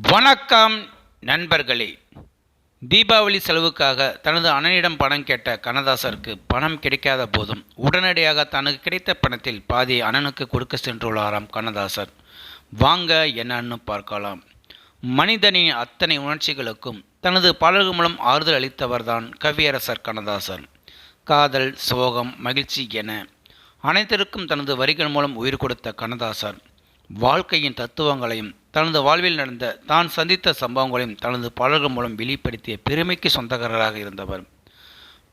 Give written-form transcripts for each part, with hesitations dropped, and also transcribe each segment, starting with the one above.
வணக்கம் நண்பர்களே. தீபாவளி செலவுக்காக தனது அண்ணனிடம் பணம் கேட்ட கண்ணதாசருக்கு பணம் கிடைக்காத போதும் உடனடியாக தனக்கு கிடைத்த பணத்தில் பாதி அண்ணனுக்கு கொடுக்க சென்றுள்ளாராம் கண்ணதாசர். வாங்க என்னன்னு பார்க்கலாம். மனிதனின் அத்தனை உணர்ச்சிகளுக்கும் தனது பாடல்கள் மூலம் ஆறுதல் அளித்தவர்தான் கவியரசர் கண்ணதாசர். காதல், சோகம், மகிழ்ச்சி என அனைத்திற்கும் தனது வரிகள் மூலம் உயிர் கொடுத்த கண்ணதாசர் வாழ்க்கையின் தத்துவங்களையும் தனது வாழ்வில் நடந்த தான் சந்தித்த சம்பவங்களையும் தனது பாடல்கள் மூலம் வெளிப்படுத்திய பெருமைக்கு சொந்தக்காரராக இருந்தவர்.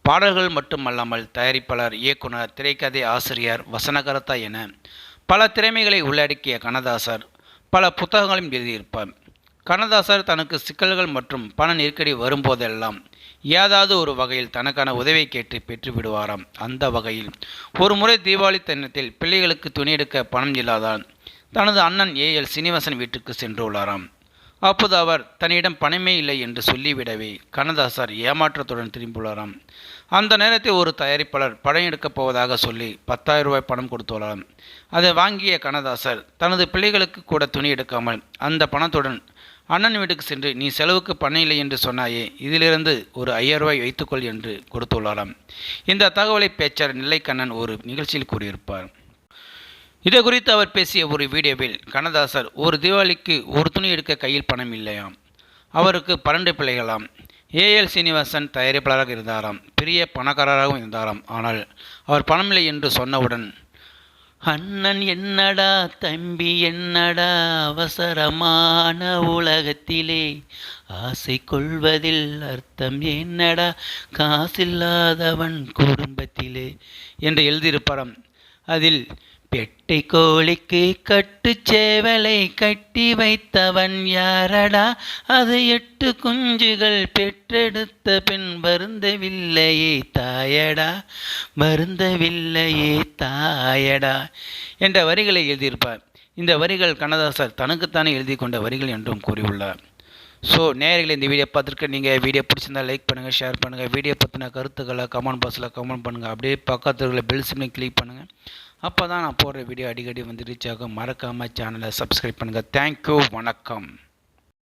பாடல்கள் மட்டுமல்லாமல் தயாரிப்பாளர், இயக்குனர், திரைக்கதை ஆசிரியர், வசனகர்த்தா என பல திறமைகளை உள்ளடக்கிய கண்ணதாசர் பல புத்தகங்களையும் எழுதியிருப்பார். கண்ணதாசர் தனக்கு சிக்கல்கள் மற்றும் பண நெருக்கடி வரும்போதெல்லாம் ஏதாவது ஒரு வகையில் தனக்கான உதவியை கேட்டு பெற்று விடுவாராம். அந்த வகையில் ஒரு முறை தீபாவளி தினத்தில் பிள்ளைகளுக்கு துணி எடுக்க பணம் இல்லாதால் தனது அண்ணன் ஏஎல் சீனிவாசன் வீட்டுக்கு சென்றுள்ளாராம். அப்போது அவர் தன்னிடம் பணமே இல்லை என்று சொல்லிவிடவே கண்ணதாசர் ஏமாற்றத்துடன் திரும்பியுள்ளாராம். அந்த நேரத்தில் ஒரு தயாரிப்பாளர் படம் எடுக்கப் போவதாக சொல்லி 10,000 ரூபாய் பணம் கொடுத்துள்ளாராம். அதை வாங்கிய கண்ணதாசர் தனது பிள்ளைகளுக்கு கூட துணி எடுக்காமல் அந்த பணத்துடன் அண்ணன் வீட்டுக்கு சென்று, நீ செலவுக்கு பணம் இல்லை என்று சொன்னாயே, இதிலிருந்து ஒரு 5,000 ரூபாய் வைத்துக்கொள் என்று கொடுத்துள்ளாராம். இந்த தகவலை பேச்சாளர் நிலைக்கண்ணன் ஒரு நிகழ்ச்சியில் கூறியிருப்பார். இதை குறித்து அவர் பேசிய ஒரு வீடியோவில் கண்ணதாசர் ஒரு தீபாவளிக்கு ஒரு துணி எடுக்க கையில் பணம் இல்லையாம். அவருக்கு 12 பிள்ளைகளாம். ஏஎல் சீனிவாசன் தயாரிப்பாளராக இருந்தாராம். பெரிய பணக்காரராகவும் இருந்தாராம். ஆனால் அவர் பணமில்லை என்று சொன்னவுடன், அண்ணன் என்னடா, தம்பி என்னடா, அவசரமான உலகத்திலே ஆசை கொள்வதில் அர்த்தம் என்னடா, காசில்லாதவன் குடும்பத்திலே என்று எழுதியிருப்பாராம். அதில் பெட்டை கோழிக்கு கட்டுச்சேவலை கட்டி வைத்தவன் யாரடா, அது 8 குஞ்சுகள் பெற்றெடுத்த பின் வருந்தவில்லையே தாயடா, வருந்தவில்லையே தாயடா என்ற வரிகளை எழுதியிருப்பார். இந்த வரிகள் கண்ணதாசர் தனக்குத்தானே எழுதி கொண்ட வரிகள் என்றும் கூறியுள்ளார். ஸோ நேயர்களே, இந்த வீடியோ பார்த்துருக்க நீங்கள் வீடியோ பிடிச்சிருந்தால் லைக் பண்ணுங்கள், ஷேர் பண்ணுங்கள். வீடியோ பற்றின கருத்துக்களை கமெண்ட் பாக்ஸில் கமெண்ட் பண்ணுங்கள். அப்படியே பக்கத்தில் பெல் சிம்லையும் கிளிக் பண்ணுங்கள். அப்போ தான் நான் போடுற வீடியோ அடிக்கடி வந்து ரீச் ஆகும். மறக்காமல் சேனலை சப்ஸ்கிரைப் பண்ணுங்கள். தேங்க்யூ, வணக்கம்.